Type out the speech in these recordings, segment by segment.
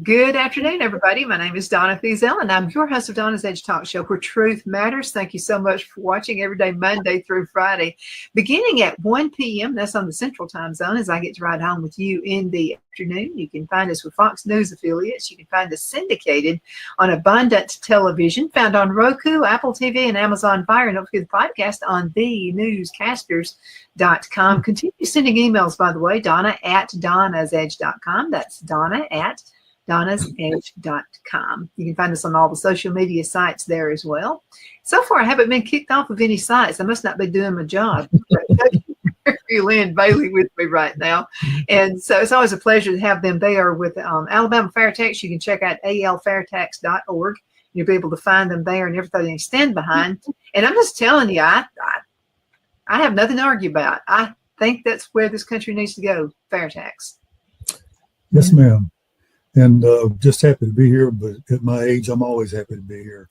Good afternoon, everybody. My name is Donna Thiesel, and I'm your host of Donna's Edge Talk Show, where truth matters. Thank you so much for watching every day, Monday through Friday, beginning at 1 p.m. That's on the Central Time Zone, as I get to ride home with you in the afternoon. You can find us with Fox News affiliates. You can find us syndicated on Abundant Television, found on Roku, Apple TV, and Amazon Fire, and don't forget the podcast on thenewscasters.com. Continue sending emails, by the way, Donna@donnasedge.com. That's Donna@donnasedge.com. You can find us on all the social media sites there as well. So far, I haven't been kicked off of any sites. I must not be doing my job. Lynn Bailey with me right now. And so it's always a pleasure to have them there with Alabama Fair Tax. You can check out alfairtax.org. You'll be able to find them there and everything they stand behind. And I'm just telling you, I have nothing to argue about. I think that's where this country needs to go, fair tax. Yes, ma'am. And just happy to be here, but at my age, I'm always happy to be here.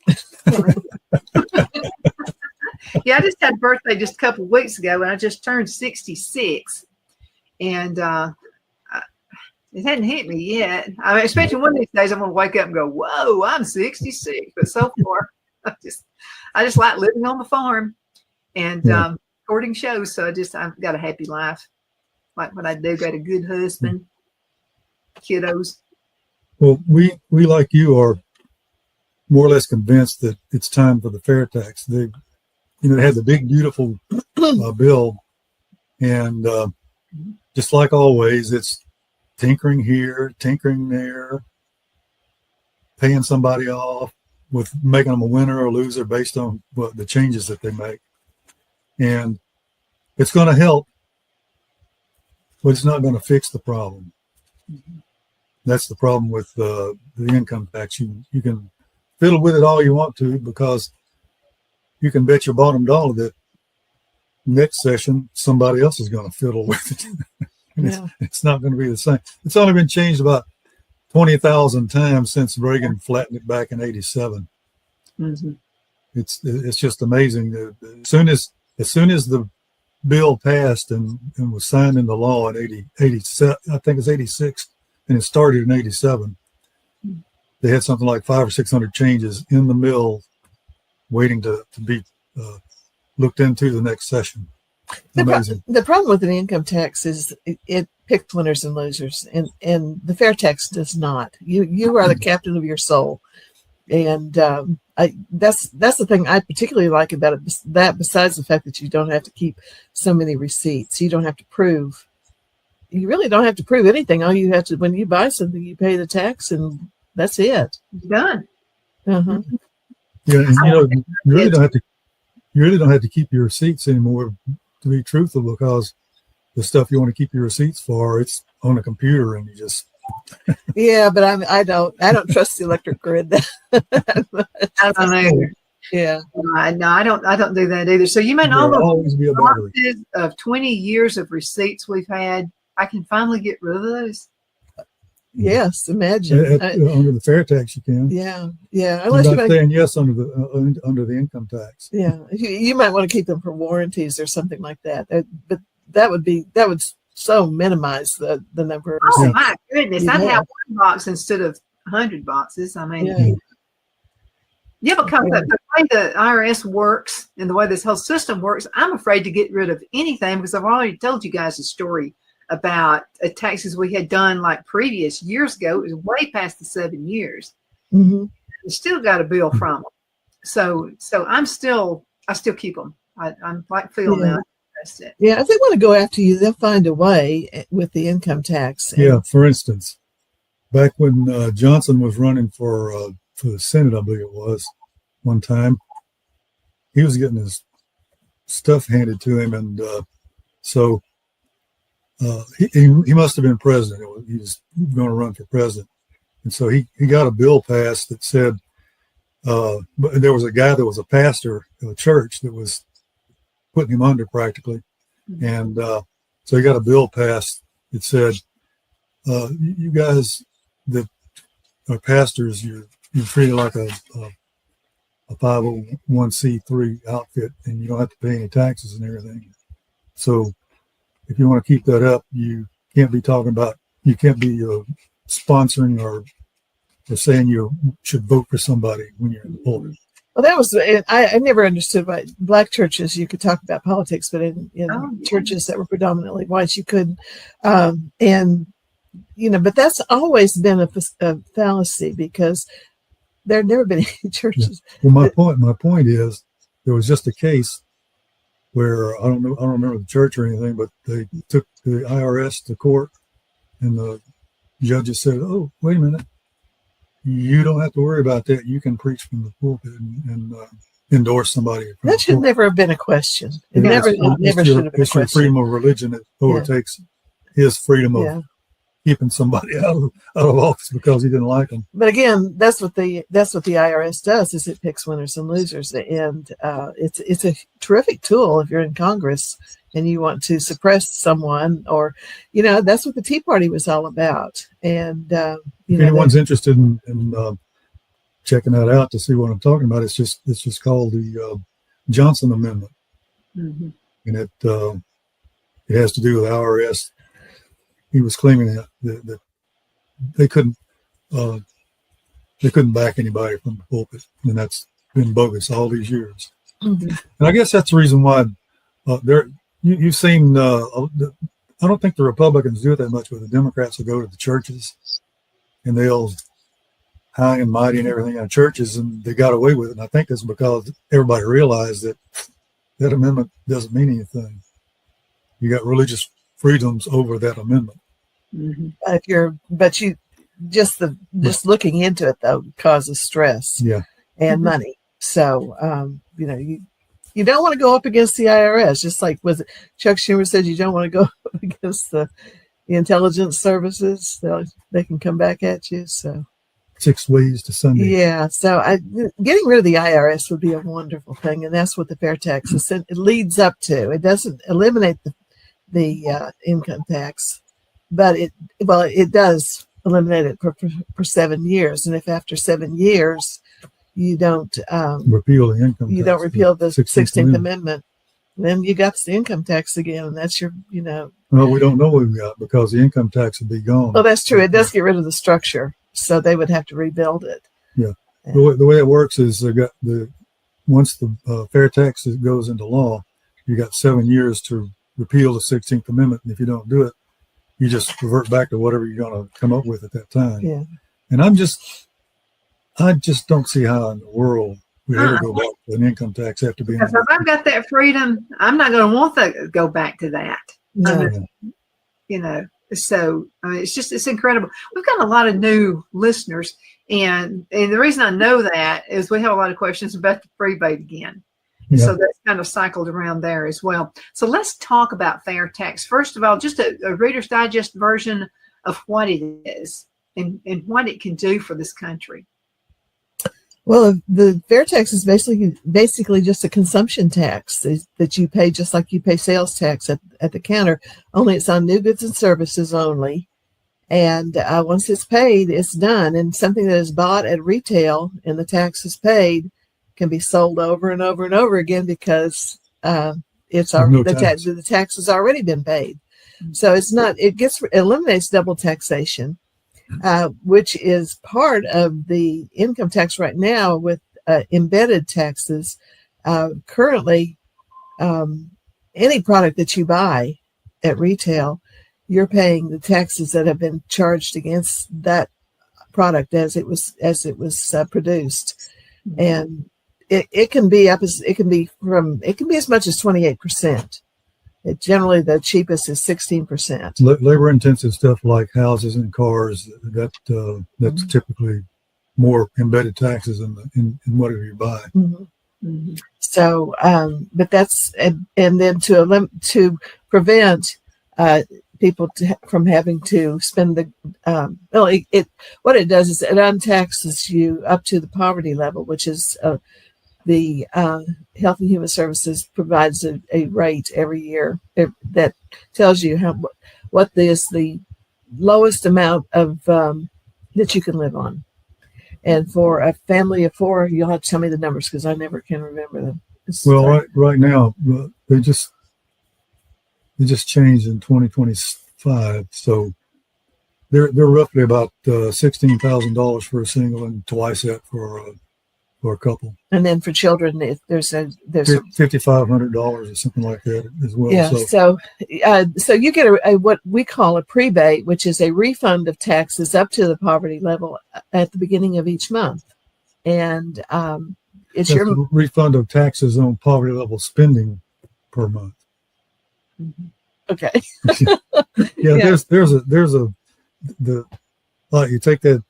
Yeah, I just had a birthday just a couple of weeks ago, and I just turned 66. And it hadn't hit me yet. I mean, especially one of these days, I'm going to wake up and go, whoa, I'm 66. But so far, I just like living on the farm and recording shows. So I've got a happy life. Like what I do, got a good husband, kiddos. Well, we like you are more or less convinced that it's time for the fair tax. They had the big, beautiful bill, and just like always, it's tinkering here, tinkering there, paying somebody off, with making them a winner or loser based on the changes that they make. And it's going to help, but it's not going to fix the problem. Mm-hmm. That's the problem with the income tax. You can fiddle with it all you want to, because you can bet your bottom dollar that next session somebody else is going to fiddle with it. It's not going to be the same. It's only been changed about 20,000 times since Reagan flattened it back in '87. Mm-hmm. It's just amazing. As soon as the bill passed and was signed into law in 87, I think it's 86. And it started in '87. They had something like 500 or 600 changes in the mill waiting to be looked into the next session. Amazing. The problem with an income tax is it picks winners and losers, and the fair tax does not. You are the captain of your soul. And that's the thing I particularly like about it, that besides the fact that you don't have to keep so many receipts. You don't have to prove. You really don't have to prove anything. All you have to, when you buy something, you pay the tax, and that's it. Done. Uh-huh. Yeah, and you really don't have to keep your receipts anymore, to be truthful, because the stuff you want to keep your receipts for, it's on a computer, and you just. Yeah, but I don't trust the electric grid. I don't either. Yeah. No, I don't do that either. So you mean all always be a battery of 20 years of receipts we've had, I can finally get rid of those? Yes, imagine. Under the fair tax, you can. Yeah. Unless you're not saying yes under the income tax. Yeah, you might want to keep them for warranties or something like that. But that would so minimize the number of receipts. Oh my goodness! I'd have one box instead of 100 boxes. I mean, because the way the IRS works and the way this whole system works, I'm afraid to get rid of anything, because I've already told you guys a story about taxes we had done like previous years ago. It was way past the 7 years. Mm-hmm. We still got a bill from them. So I still keep them. I'm like Phil now. That's it. Yeah, if they want to go after you, they'll find a way with the income tax. Yeah, for instance, back when Johnson was running for the Senate, I believe it was, one time, he was getting his stuff handed to him, and so he must have been president. He was going to run for president, and so he got a bill passed that said, but there was a guy that was a pastor of a church that was putting him under practically, and so he got a bill passed that said, you guys that are pastors, you're treated like a 501c3 outfit, and you don't have to pay any taxes and everything. So if you want to keep that up, you can't be sponsoring or or saying you should vote for somebody when you're in the pulpit. Well, that was, I never understood why black churches, you could talk about politics, but in churches that were predominantly white, you couldn't. And, but that's always been a fallacy, because there had never been any churches. Yeah. Well, my point is, there was just a case where I don't remember the church or anything, but they took the IRS to court, and the judges said, "Oh, wait a minute. You don't have to worry about that. You can preach from the pulpit and endorse somebody." That should never have been a question. It never should have been a question. It's your freedom of religion that overtakes his freedom of keeping somebody out of office because he didn't like them. But again, that's what the IRS does, is it picks winners and losers, and it's a terrific tool if you're in Congress and you want to suppress someone, or that's what the Tea Party was all about. And if anyone's interested in checking that out to see what I'm talking about, it's just called the Johnson Amendment, and it has to do with IRS. He was claiming that they couldn't back anybody from the pulpit, and that's been bogus all these years. And I guess that's the reason why you've seen. I don't think the Republicans do it that much, but the Democrats will go to the churches and they'll high and mighty and everything on churches, and they got away with it. And I think it's because everybody realized that amendment doesn't mean anything. You got religious freedoms over that amendment. Just looking into it though causes stress and money. So you don't want to go up against the IRS. Just like Chuck Schumer said, you don't want to go up against the intelligence services. They can come back at you. So 6 ways to Sunday. Yeah. So getting rid of the IRS would be a wonderful thing, and that's what the fair tax is. It leads up to. It doesn't eliminate the income tax, but it does eliminate it for 7 years. And if after 7 years you don't repeal the income tax, you don't repeal the 16th Amendment, then you got the income tax again, and that's your Well, we don't know what we got because the income tax would be gone. Well, that's true. It does get rid of the structure, so they would have to rebuild it. Yeah. The way it works is once the fair tax goes into law, you got 7 years to repeal the 16th Amendment, and if you don't do it, you just revert back to whatever you're going to come up with at that time. Yeah. And I just don't see how in the world we ever go back to an income tax after being. Because if I've got that freedom, I'm not going to want to go back to that. No. So it's incredible. We've got a lot of new listeners, and the reason I know that is we have a lot of questions about the rebate again. Yeah. So that's kind of cycled around there as well. So let's talk about fair tax. First of all, just a Reader's Digest version of what it is and what it can do for this country. Well, the fair tax is basically just a consumption tax that you pay, just like you pay sales tax at the counter, only it's on new goods and services only. And once it's paid, it's done. And something that is bought at retail and the tax is paid can be sold over and over and over again because the tax has already been paid. So it eliminates double taxation. Which is part of the income tax right now with embedded taxes. Currently, any product that you buy at retail, you're paying the taxes that have been charged against that product as it was produced, and it can be as much as 28%. Generally, the cheapest is 16%. Labor-intensive stuff like houses and cars, that's typically more embedded taxes in whatever you buy. So, but that's and then to prevent people from having to spend what it does is it untaxes you up to the poverty level, which is the Health and Human Services provides a rate every year that tells you what is the lowest amount of that you can live on. And for a family of 4, you'll have to tell me the numbers because I never can remember them. Right now they just changed in 2025, so they're roughly about $16,000 for a single, and twice that for a couple. And then for children, if there's $5,500 or something like that as well. Yeah. So you get a what we call a prebate, which is a refund of taxes up to the poverty level at the beginning of each month, and it's That's a refund of taxes on poverty level spending per month. Okay. Yeah. Like you take that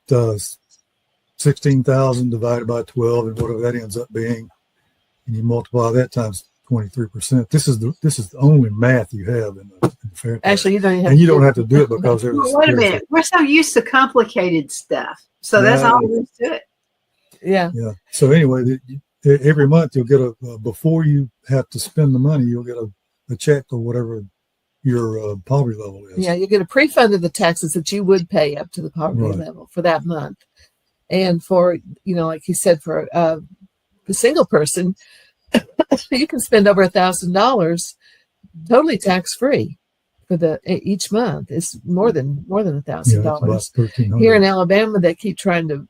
16,000 divided by 12 and whatever that ends up being, and you multiply that times 23%. This is the only math you have in the fair tax. Actually, you don't have to do it because there's. Well, wait a minute. We're so used to complicated stuff, so that's all there is to it. Yeah. Yeah. So anyway, every month you'll get before you have to spend the money, you'll get a check or whatever your poverty level is. Yeah, you get a pre-fund of the taxes that you would pay up to the poverty level for that month. And for, like you said, for the single person, you can spend over $1,000 totally tax-free for each month. It's more than $1,000. Here in Alabama, they keep trying to,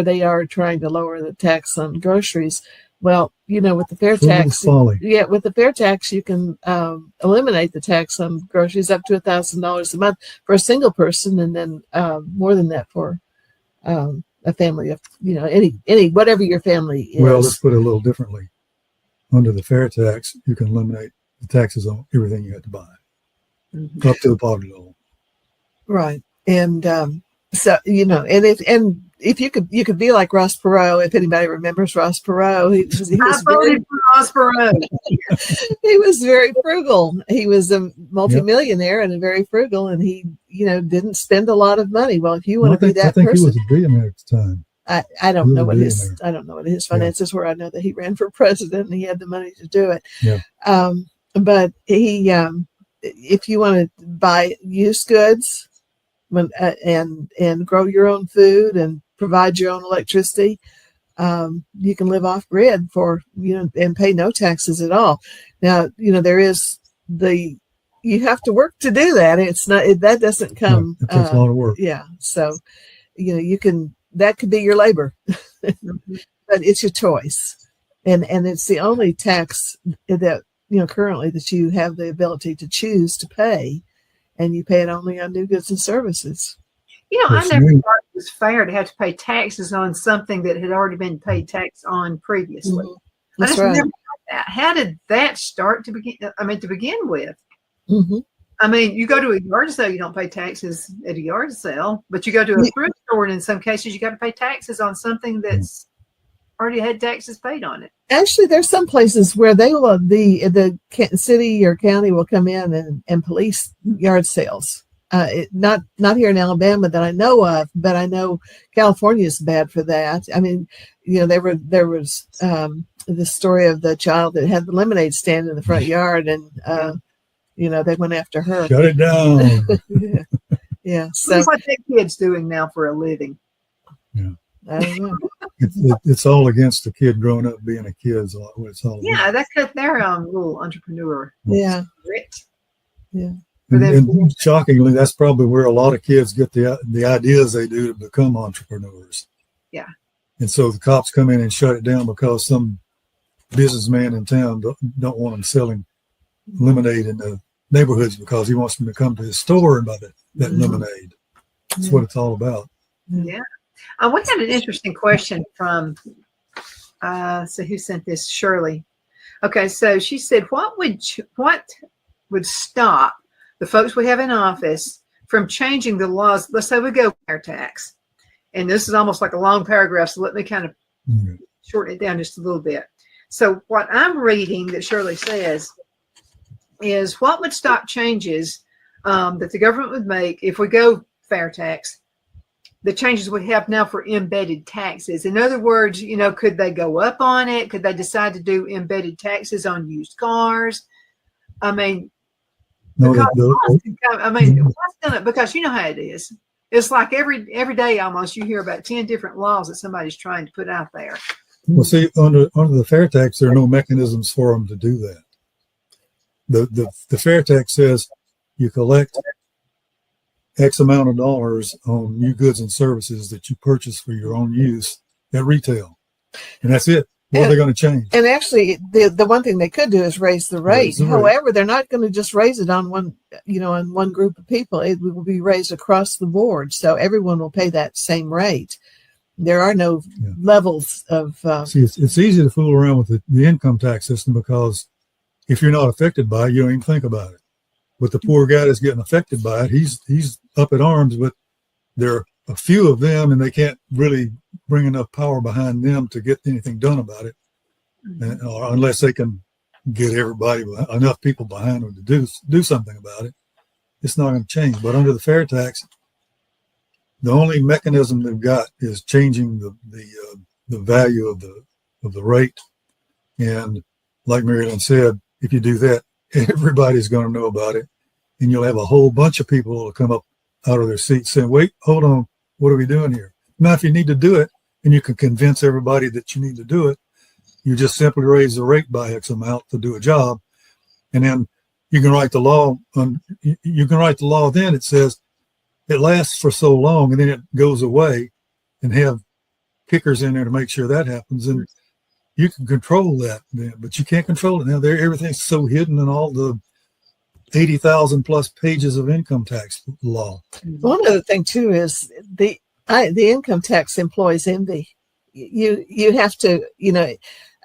they are trying to lower the tax on groceries. Well, with the fair tax, with the fair tax, you can eliminate the tax on groceries up to $1,000 a month for a single person, and then more than that for a family of, any whatever your family is. Well, let's put it a little differently. Under the fair tax, you can eliminate the taxes on everything you have to buy up to the poverty level. Right. And so, and if you could be like Ross Perot, if anybody remembers Ross Perot, I voted for Ross Perot. He was very frugal. He was a multimillionaire and very frugal, and he, didn't spend a lot of money. Well, if you want to be that person, I think he was a billionaire at the time. I don't know what his finances were. I know that he ran for president and he had the money to do it. Yeah. But he, if you want to buy used goods, and grow your own food and provide your own electricity, you can live off grid for, and pay no taxes at all. Now, there is you have to work to do that. It's not, that doesn't come. It takes a lot of work. Yeah. So, that could be your labor, but it's your choice. And it's the only tax that, currently that you have the ability to choose to pay. And you pay it only on new goods and services. I never thought it was fair to have to pay taxes on something that had already been paid tax on previously. Mm-hmm. That's right. Never thought that. How did that start to begin with? Mm-hmm. You go to a yard sale, you don't pay taxes at a yard sale, but you go to a thrift store, and in some cases, you got to pay taxes on something that's already had taxes paid on it. Actually, there's some places where they will, the city or county will come in and police yard sales. Not here in Alabama that I know of, but I know California is bad for that. There was the story of the child that had the lemonade stand in the front yard, and they went after her. Shut it down. Yeah. So what that kid's doing now for a living. Yeah. I don't know. It's all against the kid growing up being a kid. Is what it's all about. Yeah, that's their little entrepreneur. Yeah. Grit. Yeah. And shockingly, that's probably where a lot of kids get the ideas they do to become entrepreneurs. Yeah. And so the cops come in and shut it down because some businessman in town don't want them selling lemonade in the neighborhoods because he wants them to come to his store and buy that lemonade. That's what it's all about. Yeah. We had an interesting question from, so who sent this? Shirley. Okay, so she said, what would stop the folks we have in office from changing the laws? Let's say we go fair tax. And this is almost like a long paragraph, so let me kind of shorten it down just a little bit. So what I'm reading that Shirley says is, what would stop changes that the government would make if we go fair tax? The changes we have now for embedded taxes. In other words, could they go up on it? Could they decide to do embedded taxes on used cars? Because you know how it is. It's like every day almost you hear about 10 different laws that somebody's trying to put out there. Well, see, under the fair tax, there are no mechanisms for them to do that. The fair tax says you collect X amount of dollars on new goods and services that you purchase for your own use at retail. And that's it. What are they going to change? And actually, the one thing they could do is raise the rate. However, they're not going to just raise it on on one group of people. It will be raised across the board, so everyone will pay that same rate. There are no levels of. See, it's easy to fool around with the income tax system because if you're not affected by it, you don't even think about it. But the poor guy that's getting affected by it, he's up at arms. But there are a few of them, and they can't really bring enough power behind them to get anything done about it, or unless they can get enough people behind them to do something about it. It's not going to change. But under the fair tax, the only mechanism they've got is changing the value of the rate. And like Mary Lynn said, if you do that, everybody's going to know about it, and you'll have a whole bunch of people who will come up out of their seats saying, "Wait, hold on, what are we doing here?" Now, if you need to do it, and you can convince everybody that you need to do it, you just simply raise the rate by X amount to do a job, and then you can write the law. You can write the law. Then it says it lasts for so long, and then it goes away, and have kickers in there to make sure that happens. And you can control that, but you can't control it now. Everything's so hidden in all the 80,000 plus pages of income tax law. One other thing too is the income tax employs envy. You have to,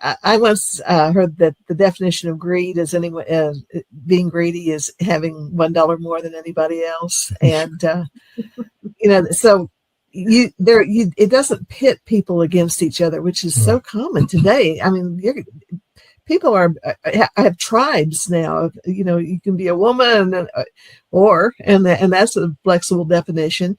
I once heard that the definition of greed is being greedy is having $1 more than anybody else, and so it doesn't pit people against each other, which is so common today. I mean, people have tribes now. You can be a woman, and that's a flexible definition.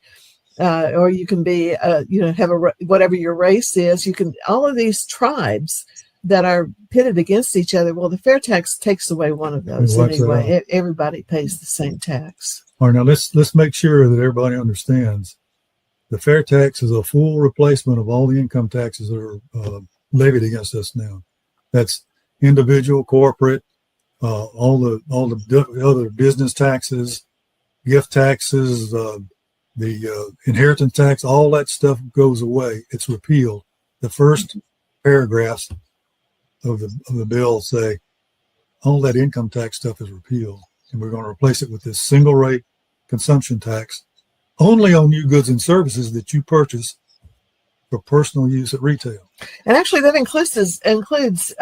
Or you can be, have whatever your race is. You can all of these tribes that are pitted against each other. Well, the fair tax takes away one of those anyway. Everybody pays the same tax. All right, now let's make sure that everybody understands. The fair tax is a full replacement of all the income taxes that are levied against us now. That's individual, corporate, all the other business taxes, gift taxes, the inheritance tax, all that stuff goes away. It's repealed. The first paragraphs of the bill say all that income tax stuff is repealed, and we're going to replace it with this single rate consumption tax only on new goods and services that you purchase for personal use at retail. And actually, that includes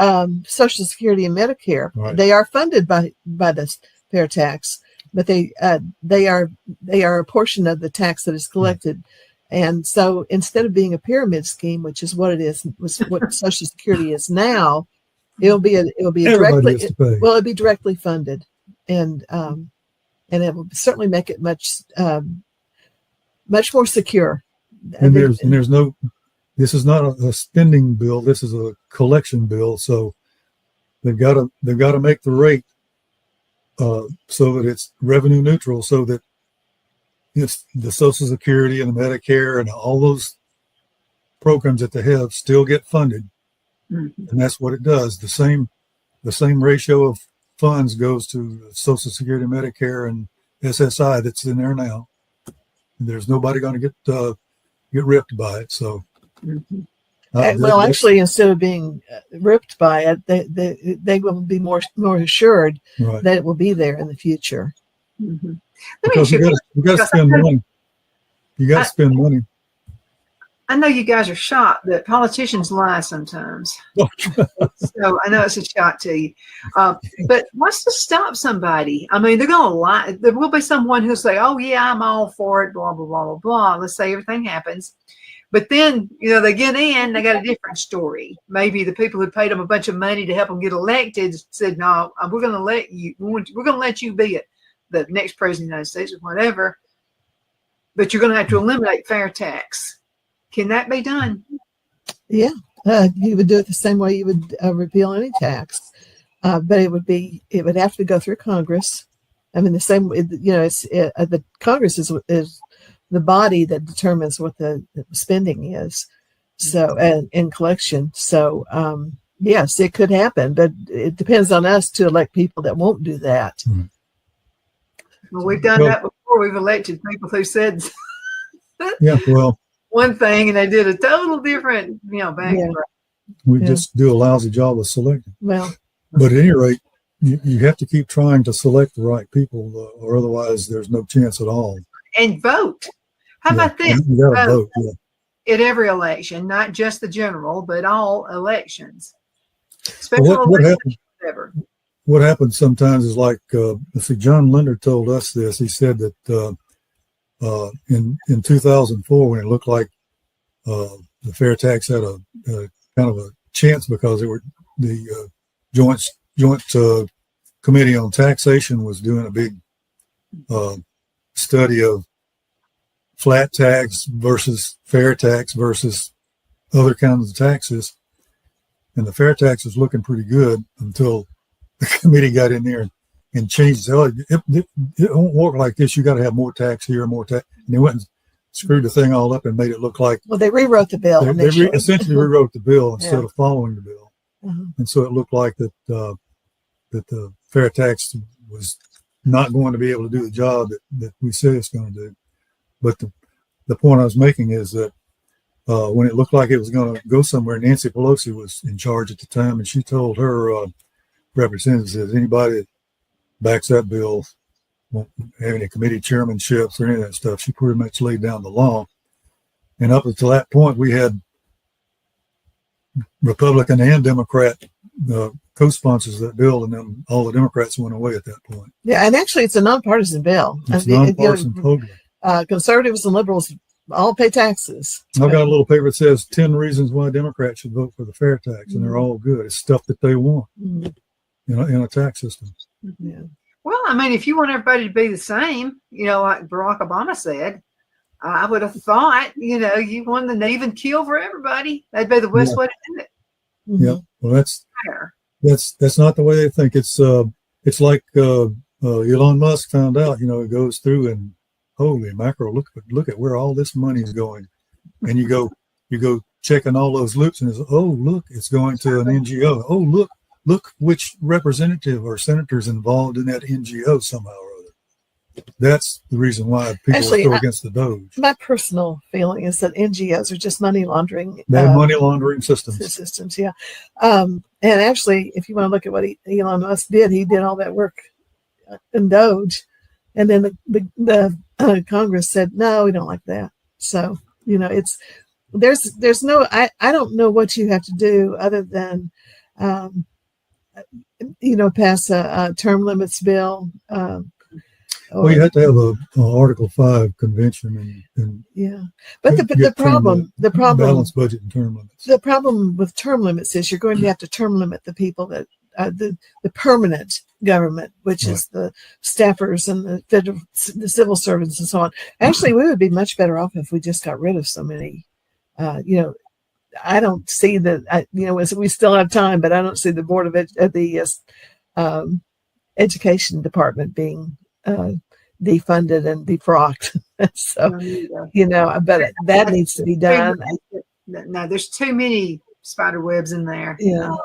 Social Security and Medicare. Right. They are funded by the fair tax, but they are a portion of the tax that is collected. And so, instead of being a pyramid scheme, which is what it is, what Social Security is now, it'll be directly funded, and it will certainly make it much more secure. And this is not a spending bill. This is a collection bill. So they've got to make the rate so that it's revenue neutral, so that it's the Social Security and the Medicare and all those programs that they have still get funded. Mm-hmm. And that's what it does. The same ratio of funds goes to Social Security, Medicare, and SSI that's in there now. There's nobody going to get ripped by it. So, actually, instead of being ripped by it, they will be more assured that it will be there in the future. Mm-hmm. Because you got to spend money. You got to spend money. I know you guys are shocked that politicians lie sometimes. So I know it's a shock to you. But what's to stop somebody? I mean, they're going to lie. There will be someone who'll say, "Oh, yeah, I'm all for it, blah, blah, blah, blah, blah." Let's say everything happens. But then, they get in, they got a different story. Maybe the people who paid them a bunch of money to help them get elected said, "No, we're going to let you. We're going to let you be it, the next president of the United States or whatever. But you're going to have to eliminate fair tax." Can that be done? Yeah, you would do it the same way you would repeal any tax, but it would have to go through Congress. I mean, the same. The Congress is the body that determines what the spending is. So and collection. So yes, it could happen, but it depends on us to elect people that won't do that. Well, we've done that before. before we've elected people who said Yeah, well, one thing and they did a total different, back Yeah. and forth. we Yeah. just do a lousy job of selecting. Well, But at any rate, you have to keep trying to select the right people, or otherwise there's no chance at all. And vote. How about this? You got to vote. Yeah. At every election, not just the general, but all elections. Special Well, what elections, happened? whatever. What happens sometimes is like, let's see, John Linder told us this. He said that in 2004, when it looked like the fair tax had a kind of a chance because the joint committee on taxation was doing a big study of flat tax versus fair tax versus other kinds of taxes, and the fair tax was looking pretty good until the committee got in there and changed. It won't work like this. You got to have more tax here, more tax, and they went and screwed the thing all up and made it look like they rewrote the bill. they essentially rewrote the bill instead Yeah. of following the bill, Uh-huh. and so it looked like that the fair tax was not going to be able to do the job that we say it's going to do. But the point I was making is that when it looked like it was going to go somewhere, Nancy Pelosi was in charge at the time, and she told her representatives that anybody that backs that bill won't have any committee chairmanships or any of that stuff. She pretty much laid down the law. And up until that point, we had Republican and Democrat co-sponsors of that bill, and then all the Democrats went away at that point. Yeah, and actually, it's a nonpartisan bill. It's nonpartisan, totally. Conservatives and liberals all pay taxes. I've got a little paper that says 10 reasons why Democrats should vote for the fair tax, and they're all good. It's stuff that they want in a tax system. Yeah. Well, I mean, if you want everybody to be the same, like Barack Obama said, I would have thought, you want an even kill for everybody. That'd be the best way to do it. Yeah. Well, that's Fair. that's not the way they think. It's like Elon Musk found out. It goes through and holy mackerel, look at where all this money is going, and you go checking all those loops, and it's look, it's going to an NGO. Look which representative or senators involved in that NGO somehow or other. That's the reason why people are so against the Doge. My personal feeling is that NGOs are just money laundering. They're money laundering systems. Systems, yeah. And actually, if you want to look at what Elon Musk did, he did all that work in Doge, and then the Congress said, no, we don't like that. So it's there's no I don't know what you have to do other than pass a term limits bill. Well, you have to have a Article 5 convention and yeah, but the problem balanced budget and term limits. The problem with term limits is you're going to have to term limit the people that the permanent government, which is the staffers and the civil servants and so on. Actually, we would be much better off if we just got rid of so many. I don't see that. We still have time, but I don't see the board of education department being defunded and defrocked. So but that needs to be done. No, there's too many spider webs in there. Yeah.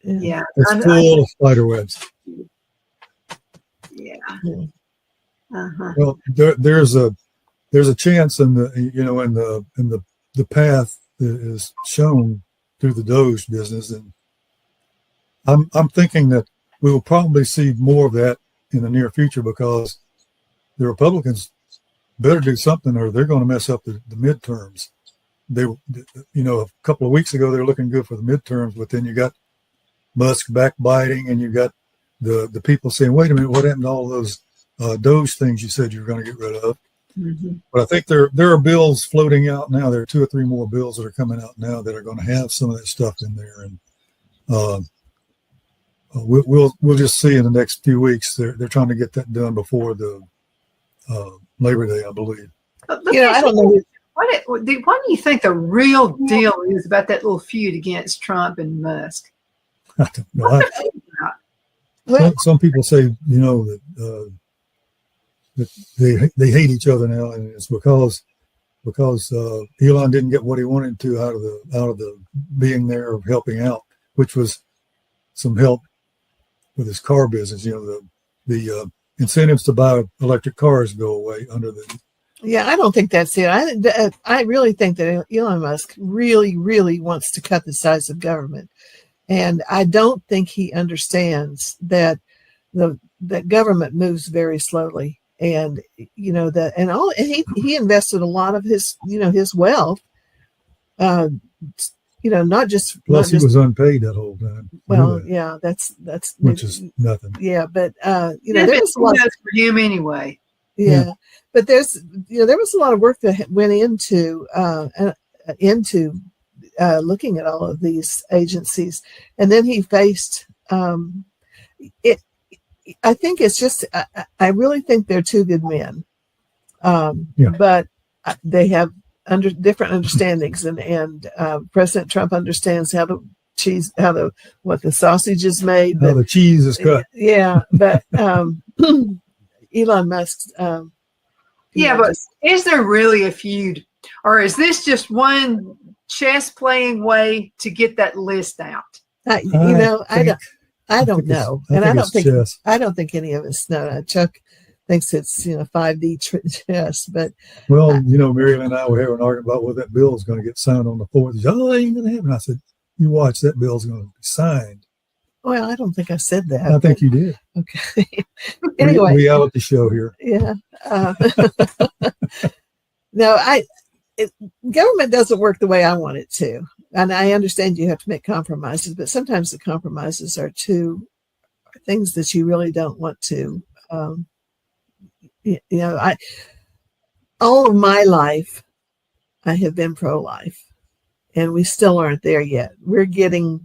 Yeah. It's full of spider webs. Yeah. Uh-huh. Well, there's a chance in the path that is shown through the Doge business, and I'm thinking that we will probably see more of that in the near future because the Republicans better do something or they're going to mess up the midterms. They, a couple of weeks ago they were looking good for the midterms, but then you got Musk backbiting, and you got the people saying, "Wait a minute, what happened to all those Doge things you said you were going to get rid of?" Mm-hmm. But I think there are bills floating out now. There are 2 or 3 more bills that are coming out now that are going to have some of that stuff in there, and we'll just see in the next few weeks. They're trying to get that done before the Labor Day, I believe. I don't know. What do you think the real deal is about that little feud against Trump and Musk? I don't know. Some people say, that they hate each other now, and it's because Elon didn't get what he wanted to out of the being there of helping out, which was some help with his car business. The incentives to buy electric cars go away under the. Yeah, I don't think that's it. I really think that Elon Musk really, really wants to cut the size of government. And I don't think he understands that that government moves very slowly. And, he invested a lot of his, his wealth, not just. Plus, he was unpaid that whole time. Well, yeah, that's which is nothing. Yeah, but there was a lot for him anyway. Yeah, but there was a lot of work that went into looking at all of these agencies, and then he faced it. I think it's just. I really think they're two good men, but they have different understandings, and President Trump understands how the sausage is made, how the cheese is cut. Yeah, but Elon Musk's. But is there really a feud, or is this just one chess playing way to get that list out? I don't know, and I don't think any of us know. Chuck thinks it's 5D chess, but Mary and I were having an argument about whether that bill is going to get signed on the 4th. He said, "Oh, it ain't going to happen." I said, "You watch, that bill's going to be signed." Well, I don't think I said that. I think you did. Okay. Anyway, reality show here. Yeah. No, government doesn't work the way I want it to, and I understand you have to make compromises, but sometimes the compromises are things that you really don't want to. All of my life, I have been pro-life. And we still aren't there yet. We're getting,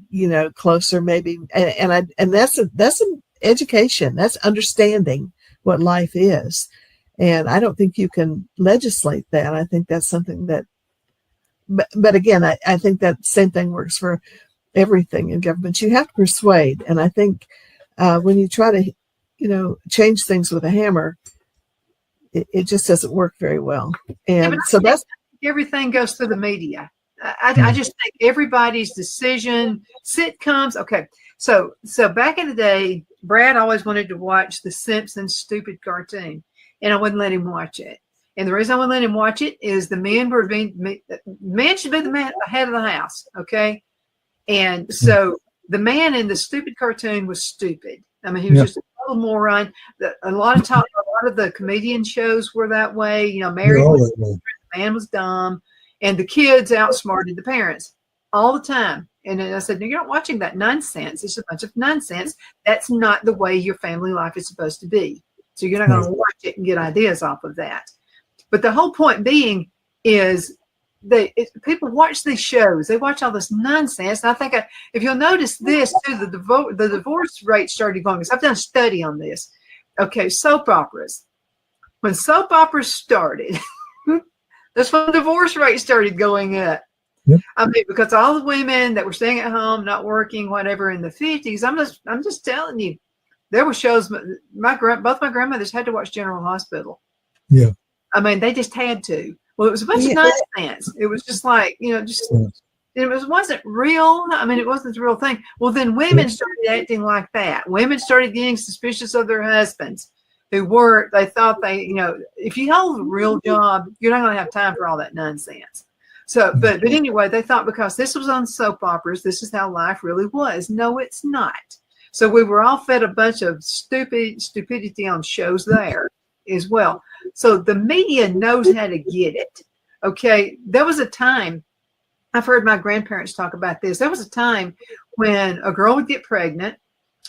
closer, maybe, and that's an education. That's understanding what life is, and I don't think you can legislate that. I think that's something that, but again, I think that same thing works for everything in government. You have to persuade, and I think when you try to, change things with a hammer, it just doesn't work very well. And so that's everything goes through the media. I just think everybody's decision, sitcoms. Okay. So back in the day, Brad always wanted to watch the Simpsons stupid cartoon, and I wouldn't let him watch it. And the reason I wouldn't let him watch it is the men should be the head of the house. Okay. And so the man in the stupid cartoon was stupid. I mean, he was just a total moron. A lot of the comedian shows were that way. Mary was the man was dumb. And the kids outsmarted the parents all the time. And then I said, "No, you're not watching that nonsense. It's a bunch of nonsense. That's not the way your family life is supposed to be. So you're not going to watch it and get ideas off of that." But the whole point being is people watch these shows. They watch all this nonsense. And I think if you'll notice this too, the divorce rate started going. Because I've done a study on this. Okay, soap operas. When soap operas started, that's when the divorce rate started going up. Yep. I mean, because all the women that were staying at home, not working, whatever, in the 50s, I'm just telling you, there were shows. Both my grandmothers had to watch General Hospital. Yeah. I mean, they just had to. Well, it was a bunch of nonsense. It was just like, it wasn't real. I mean, it wasn't the real thing. Well, then women started acting like that. Women started getting suspicious of their husbands. They thought if you hold a real job, you're not going to have time for all that nonsense. So, but anyway, they thought because this was on soap operas, this is how life really was. No, it's not. So we were all fed a bunch of stupidity on shows there as well. So the media knows how to get it. Okay. There was a time, I've heard my grandparents talk about this. There was a time when a girl would get pregnant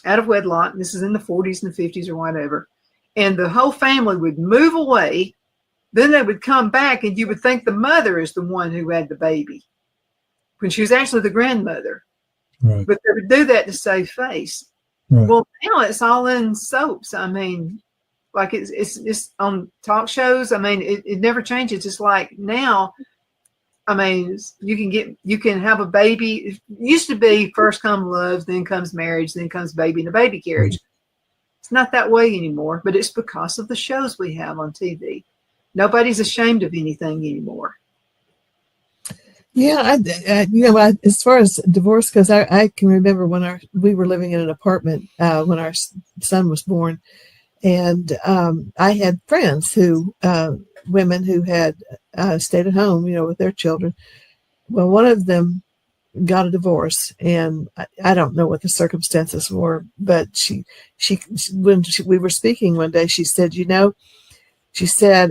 out of wedlock. This is in the 40s and the 50s or whatever. And the whole family would move away. Then they would come back, and you would think the mother is the one who had the baby when she was actually the grandmother. Right. But they would do that to save face. Right. Well, now it's all in soaps. I mean, like it's on talk shows. I mean, it never changes. It's like now, I mean, you can have a baby. It used to be first come love, then comes marriage, then comes baby and a baby carriage. It's not that way anymore, but it's because of the shows we have on TV. Nobody's ashamed of anything anymore. Yeah, as far as divorce goes, I can remember when we were living in an apartment when our son was born, And I had friends women who had stayed at home, with their children. Well, one of them got a divorce, and I don't know what the circumstances were, but we were speaking one day, she said,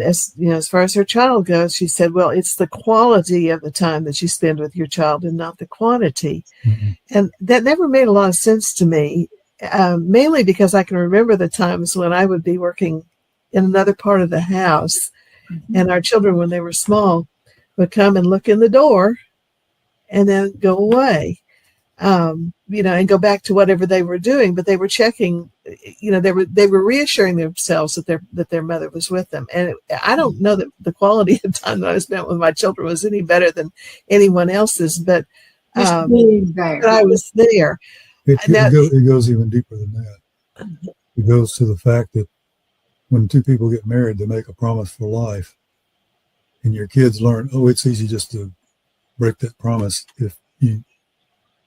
as far as her child goes, she said, well, it's the quality of the time that you spend with your child and not the quantity. Mm-hmm. And that never made a lot of sense to me, mainly because I can remember the times when I would be working in another part of the house, and our children, when they were small, would come and look in the door and then go away, and go back to whatever they were doing. But they were checking, they were reassuring themselves that their mother was with them. And I don't know that the quality of time that I spent with my children was any better than anyone else's, but I was there. It goes even deeper than that. It goes to the fact that when two people get married, they make a promise for life, and your kids learn, it's easy just to break that promise if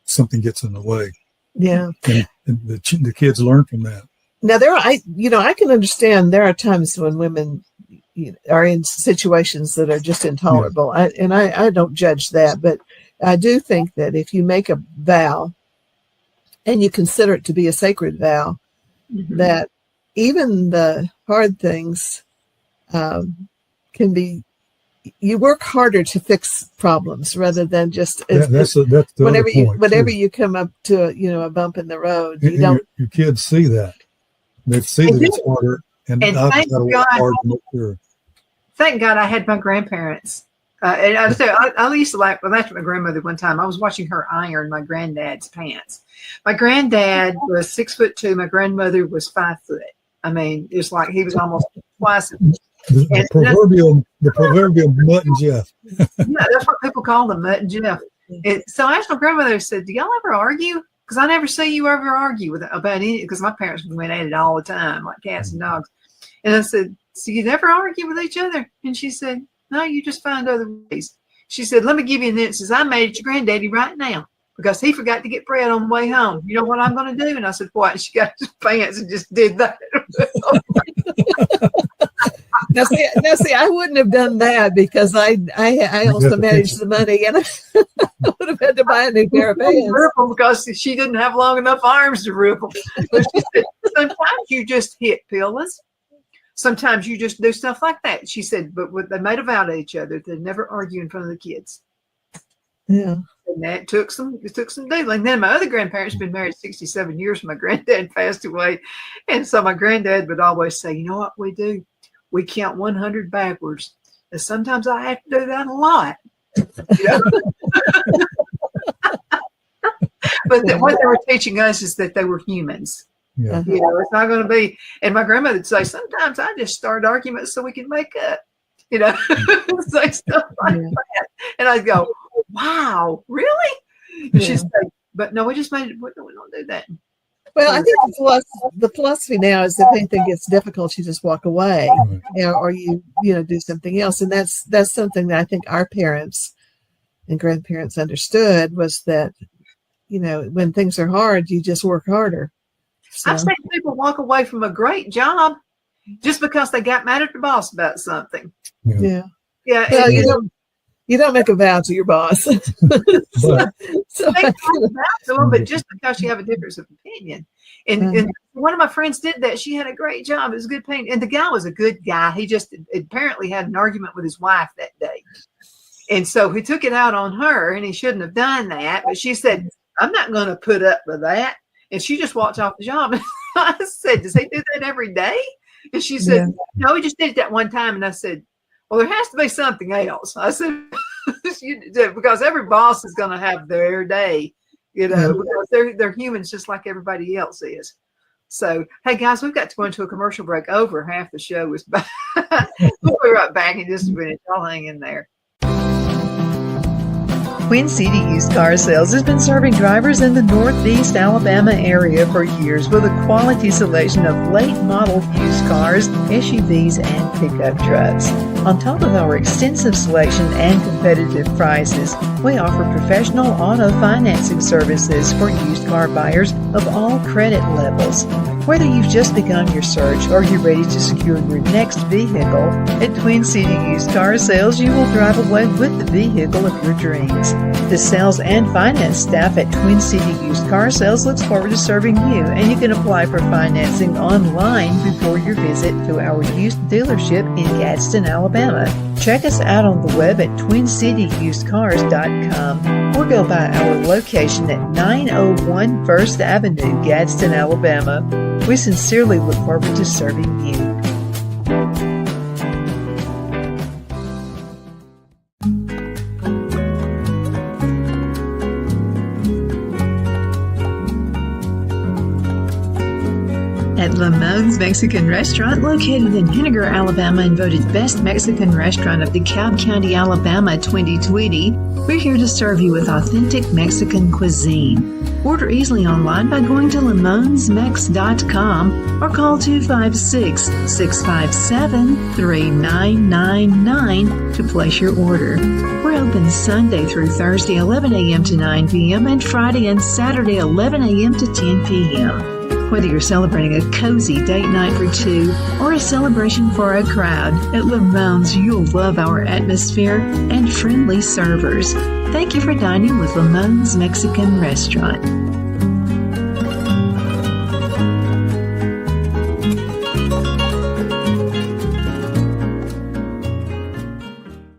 something gets in the way. Yeah. And the kids learn from that. Now I can understand there are times when women are in situations that are just intolerable. Yeah. I don't judge that, but I do think that if you make a vow and you consider it to be a sacred vow, that even the hard things can be, you work harder to fix problems rather than just that's whenever you come up to a bump in the road. Your kids see that. They see that it's harder, and I've got to work hard to make sure. Thank God I had my grandparents. And I used to after my grandmother one time, I was watching her iron my granddad's pants. My granddad was 6'2". My grandmother was 5 foot. I mean, it's like he was almost twice. The proverbial Mutt and Jeff. Yeah, that's what people call them, Mutt and Jeff. So I asked my grandmother, I said, do y'all ever argue? Because I never see you ever argue about any, because my parents went at it all the time, like cats and dogs. And I said, so you never argue with each other? And she said, no, you just find other ways. She said, let me give you an instance. I made it your granddaddy right now because he forgot to get bread on the way home. You know what I'm going to do? And I said, what? And she got his pants and just did that. Now see, I wouldn't have done that because I also managed the money, and I would have had to buy a new pair of pants. Because she didn't have long enough arms to rip them. But she said, sometimes you just hit pillows. Sometimes you just do stuff like that. She said, but they made a vow to each other to never argue in front of the kids. Yeah. And that took some doing. And then my other grandparents been married 67 years. My granddad passed away. And so my granddad would always say, you know what we do? We count 100 backwards. And sometimes I have to do that a lot. But what they were teaching us is that they were humans. Yeah. It's not going to be. And my grandmother would say, sometimes I just start arguments so we can make up. Say stuff like that. And I'd go, wow, really? And she'd say, but no, we just made it. We don't do that. Well, I think the philosophy now is if anything gets difficult, you just walk away, or you do something else. And that's something that I think our parents and grandparents understood, was that, when things are hard, you just work harder. So. I've seen people walk away from a great job just because they got mad at the boss about something. Yeah. Well, you don't make a vow to your boss. But just because you have a difference of opinion. And one of my friends did that. She had a great job. It was a good pay. And the guy was a good guy. He just apparently had an argument with his wife that day. And so he took it out on her, and he shouldn't have done that. But she said, I'm not going to put up with that. And she just walked off the job. And I said, does he do that every day? And she said, no, he just did it that one time. And I said, well, there has to be something else. I said, because every boss is going to have their day, because they're humans just like everybody else is. So, hey, guys, we've got to go into a commercial break. Over half the show is back. We'll be right back in just a minute. Y'all hang in there. Queen City Used Car Sales has been serving drivers in the Northeast Alabama area for years with a quality selection of late model used cars, SUVs, and pickup trucks. On top of our extensive selection and competitive prices, We offer professional auto financing services for used car buyers of all credit levels. Whether you've just begun your search or you're ready to secure your next vehicle, at Twin City Used Car Sales, you will drive away with the vehicle of your dreams. The sales and finance staff at Twin City Used Car Sales looks forward to serving you, and you can apply for financing online before your visit to our used dealership in Gadsden, Alabama. Check us out on the web at twincityusedcars.com or go by our location at 901 First Avenue, Gadsden, Alabama. We sincerely look forward to serving you. At Lamone's Mexican Restaurant, located in Henniger, Alabama, and voted Best Mexican Restaurant of DeKalb County, Alabama 2020, we're here to serve you with authentic Mexican cuisine. Order easily online by going to lamonsmex.com or call 256-657-3999 to place your order. We're open Sunday through Thursday, 11 a.m. to 9 p.m., and Friday and Saturday, 11 a.m. to 10 p.m. Whether you're celebrating a cozy date night for two or a celebration for a crowd, at Lamone's you'll love our atmosphere and friendly servers. Thank you for dining with Lamone's Mexican Restaurant.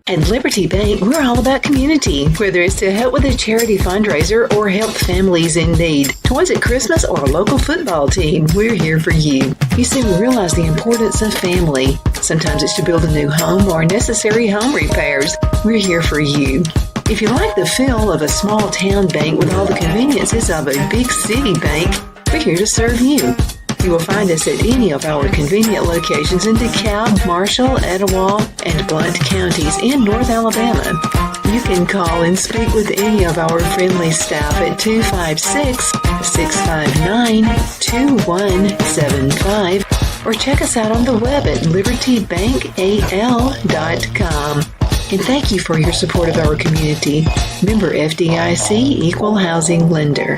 At Liberty Bank, we're all about community. Whether it's to help with a charity fundraiser or help families in need, toys at Christmas, or a local football team, we're here for you. You see, we realize the importance of family. Sometimes it's to build a new home or necessary home repairs. We're here for you. If you like the feel of a small town bank with all the conveniences of a big city bank, we're here to serve you. You will find us at any of our convenient locations in DeKalb, Marshall, Etowah, and Blount counties in North Alabama. You can call and speak with any of our friendly staff at 256-659-2175 or check us out on the web at libertybankal.com. And thank you for your support of our community. Member FDIC Equal Housing Lender.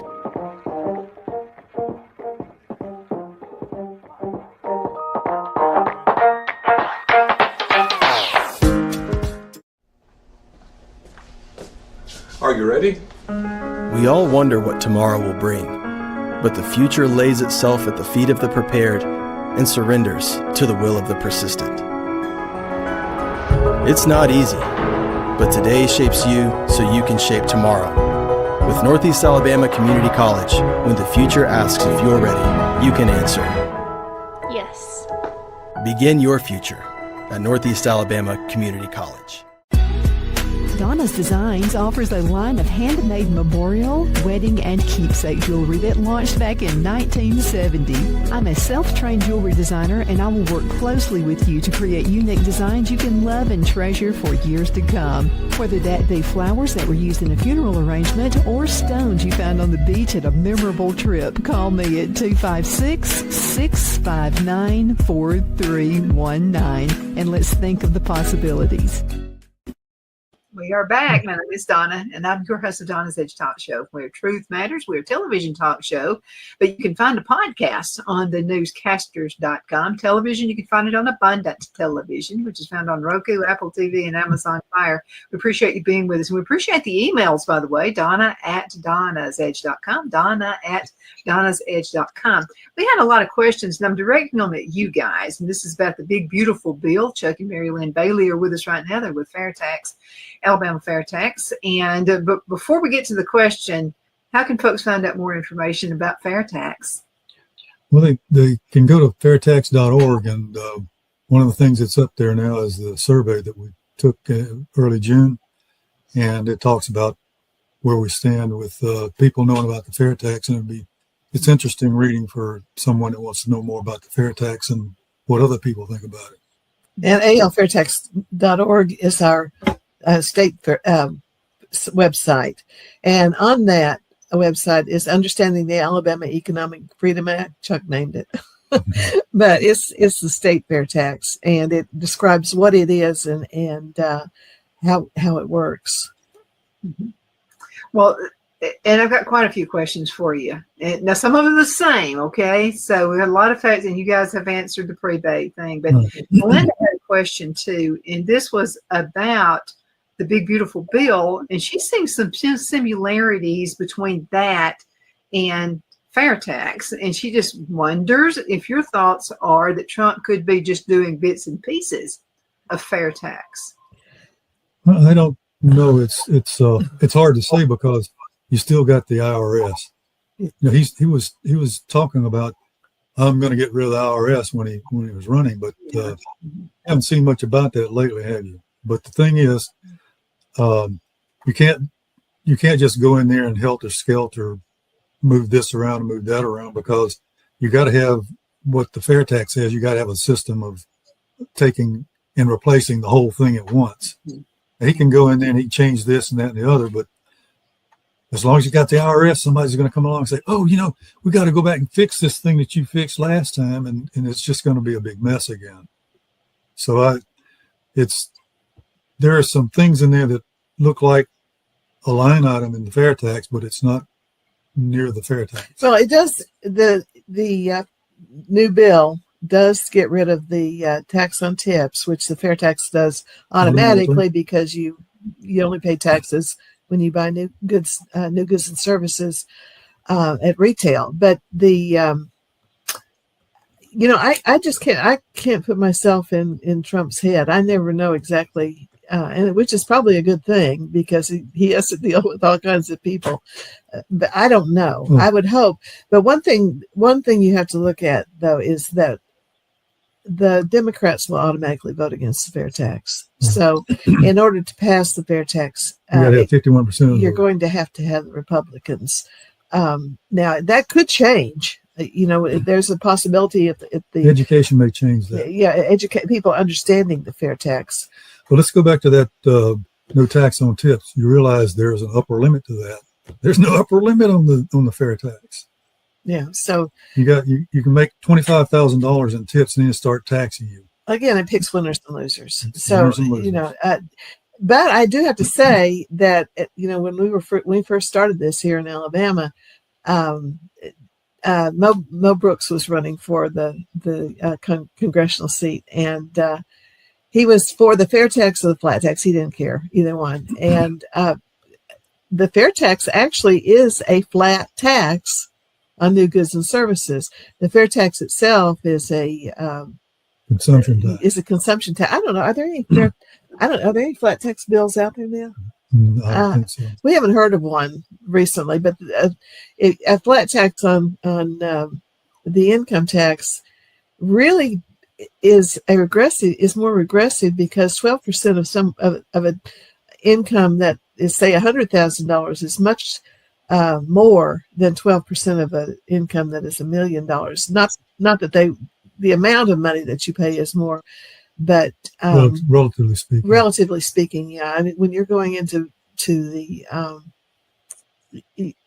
Are you ready? We all wonder what tomorrow will bring, but the future lays itself at the feet of the prepared and surrenders to the will of the persistent. It's not easy, but today shapes you so you can shape tomorrow. With Northeast Alabama Community College, when the future asks if you're ready, you can answer yes. Begin your future at Northeast Alabama Community College. Donna's Designs offers a line of handmade memorial, wedding, and keepsake jewelry that launched back in 1970. I'm a self-trained jewelry designer, and I will work closely with you to create unique designs you can love and treasure for years to come. Whether that be flowers that were used in a funeral arrangement or stones you found on the beach at a memorable trip, call me at 256-659-4319, and let's think of the possibilities. We are back. My name is Donna, and I'm your host of Donna's Edge Talk Show, where truth matters. We're a television talk show, but you can find a podcast on the newscasters.com. Television, you can find it on Abundant Television, which is found on Roku, Apple TV, and Amazon Fire. We appreciate you being with us. And we appreciate the emails, by the way, Donna@donnasedge.com, Donna@donnasedge.com. We had a lot of questions, and I'm directing them at you guys. And this is about the big, beautiful bill. Chuck and Mary Lynn Bailey are with us right now. They're with Fair Tax, Alabama Fair Tax. And but before we get to the question, how can folks find out more information about Fair Tax? Well, they can go to fairtax.org, and one of the things that's up there now is the survey that we took early June, and it talks about where we stand with people knowing about the Fair Tax, and it's interesting reading for someone that wants to know more about the Fair Tax and what other people think about it. And alfairtax.org is our state website. And on that website is Understanding the Alabama Economic Freedom Act. Chuck named it. But it's the state fair tax, and it describes what it is and how it works. Well, and I've got quite a few questions for you. Now, some of them are the same, okay? So we had a lot of facts, and you guys have answered the pre-bait thing. But Melinda had a question, too, and this was about the Big Beautiful Bill, and she's seeing some similarities between that and fair tax, and she just wonders if your thoughts are that Trump could be just doing bits and pieces of fair tax. I don't know. It's hard to say because you still got the IRS. You know, he was talking about I'm going to get rid of the IRS when he was running, but haven't seen much about that lately, have you? But the thing is, you can't just go in there and helter skelter move this around and move that around, because you got to have what the fair tax says. You got to have a system of taking and replacing the whole thing at once. He can go in there and he change this and that and the other, but as long as you got the IRS, somebody's going to come along and say, "Oh, you know, we got to go back and fix this thing that you fixed last time," and it's just going to be a big mess again. So there are some things in there that look like a line item in the fair tax, but it's not near the fair tax. Well, it does. The new bill does get rid of the tax on tips, which the fair tax does automatically because you only pay taxes when you buy new goods and services at retail. But I can't put myself in Trump's head. I never know exactly, and which is probably a good thing because he has to deal with all kinds of people. But I don't know. I would hope. But one thing you have to look at though is that the Democrats will automatically vote against the fair tax. So in order to pass the fair tax, you got to have 51%. You're going to have the Republicans. Now that could change. You know, there's a possibility if the education may change that. Yeah, educate people understanding the fair tax. Well, let's go back to that no tax on tips. You realize there's an upper limit to that. There's no upper limit on the fair tax. Yeah, so you can make $25,000 in tips and then start taxing you. Again, it picks winners and losers. So you know, but I do have to say that when we first started this here in Alabama, Mo Brooks was running for the congressional seat, and he was for the fair tax or the flat tax. He didn't care either one, and the fair tax actually is a flat tax on new goods and services. The fair tax itself is a consumption tax. Is a consumption tax. I don't know. Are there any flat tax bills out there now? I don't think so. We haven't heard of one recently, but a flat tax on the income tax really is more regressive because 12% of an income that is, say, $100,000 is much more than 12% of an income that is $1 million. Not that the amount of money that you pay is more, but relatively speaking, yeah. I mean, when you're going into the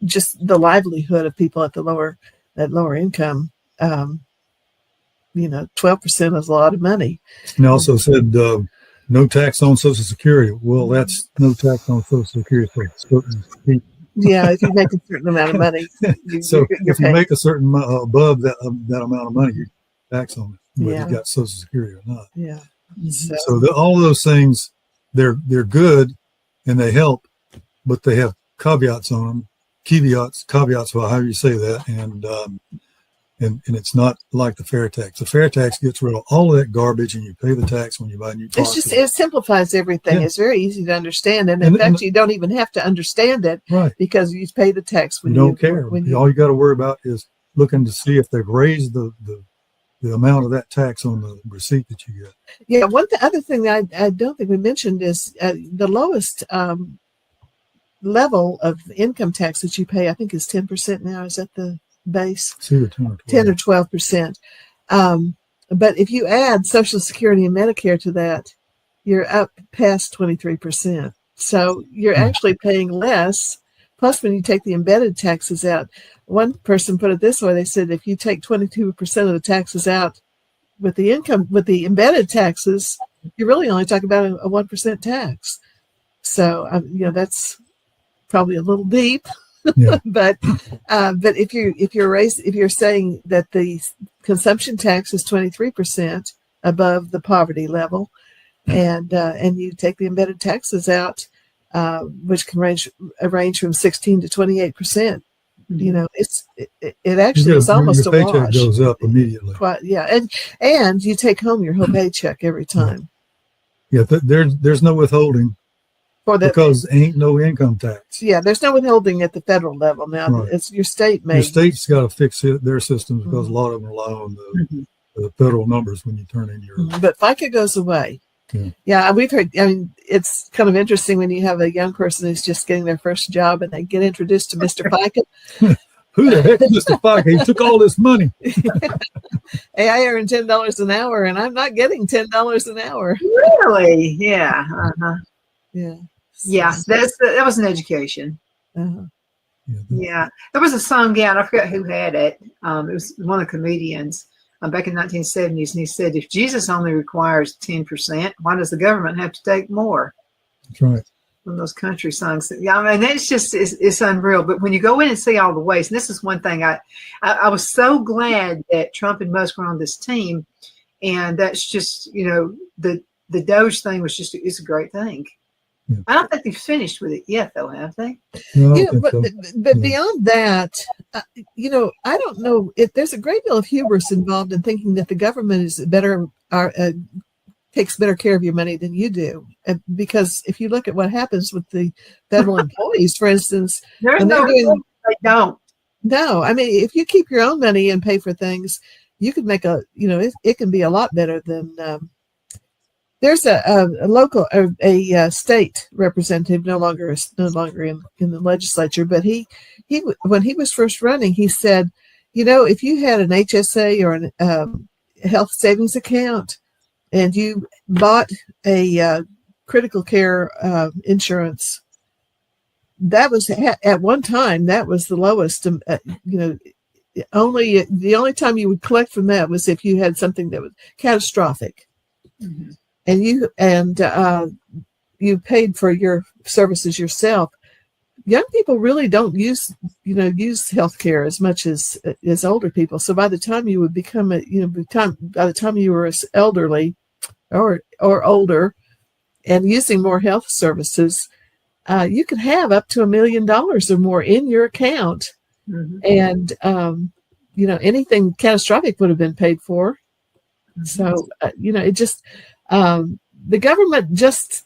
just the livelihood of people at lower income, 12% is a lot of money. And also said no tax on Social Security. Well, that's no tax on Social Security for certain people. Yeah, if you make a certain amount of money. If you make a certain above that amount of money, you tax on it, whether you got Social Security or not. Yeah. So all of those things, they're good and they help, but they have caveats on them. Caveats, well, however you say that, and it's not like the fair tax. The fair tax gets rid of all of that garbage, and you pay the tax when you buy new cars. It simplifies everything. Yeah. It's very easy to understand, and in fact, you don't even have to understand it, right? Because you pay the tax when you don't care. All you got to worry about is looking to see if they've raised the amount of that tax on the receipt that you get. Yeah, other thing that I don't think we mentioned is the lowest level of income tax that you pay, I think, is 10% now. Is that the base? 10 or 12%. But if you add Social Security and Medicare to that, you're up past 23%. So you're actually paying less. Plus, when you take the embedded taxes out, one person put it this way: they said if you take 22% of the taxes out with the embedded taxes, you're really only talking about a 1% tax. So that's probably a little deep. Yeah. but if you're saying that the consumption tax is 23% above the poverty level, and you take the embedded taxes out, which can range from 16 to 28%. You know, it actually is almost your a paycheck wash. goes up immediately. Quite, yeah, and you take home your whole paycheck every time. Yeah, there's no withholding because ain't no income tax. Yeah, there's no withholding at the federal level now. Right. It's your state made. Your state's got to fix their systems because a lot of them rely on the federal numbers when you turn in your. But FICA goes away. Yeah, we've heard. I mean, it's kind of interesting when you have a young person who's just getting their first job and they get introduced to Mr. FICA. Who the heck is Mr. FICA? He took all this money. Hey, I earn $10 an hour, and I'm not getting $10 an hour. Really? Yeah. Uh-huh. Yeah. Yeah. That was an education. Uh-huh. Yeah. There was a song out. I forgot who had it. It was one of the comedians back in the 1970s, and he said, "If Jesus only requires 10%, why does the government have to take more?" That's right. One of those country songs. Yeah, I mean, that's just it's unreal. But when you go in and see all the ways, and this is one thing I was so glad that Trump and Musk were on this team, and that's just the Doge thing was just it's a great thing. Yeah. I don't think they've finished with it yet, though, have they? No, yeah, but beyond that, I don't know if there's a great deal of hubris involved in thinking that the government is better, takes better care of your money than you do. Because if you look at what happens with the federal employees, for instance, they don't. No, I mean, if you keep your own money and pay for things, you could make it can be a lot better than. There's a local, a state representative, no longer in the legislature, but he when he was first running, he said, if you had an HSA or a health savings account, and you bought a critical care insurance, that was at one time that was the lowest. The only time you would collect from that was if you had something that was catastrophic. Mm-hmm. And you paid for your services yourself. Young people really don't use healthcare as much as older people. So by the time you would become by the time you were elderly or older and using more health services, you could have up to $1 million or more in your account. Mm-hmm. And anything catastrophic would have been paid for. Mm-hmm. So it just the government just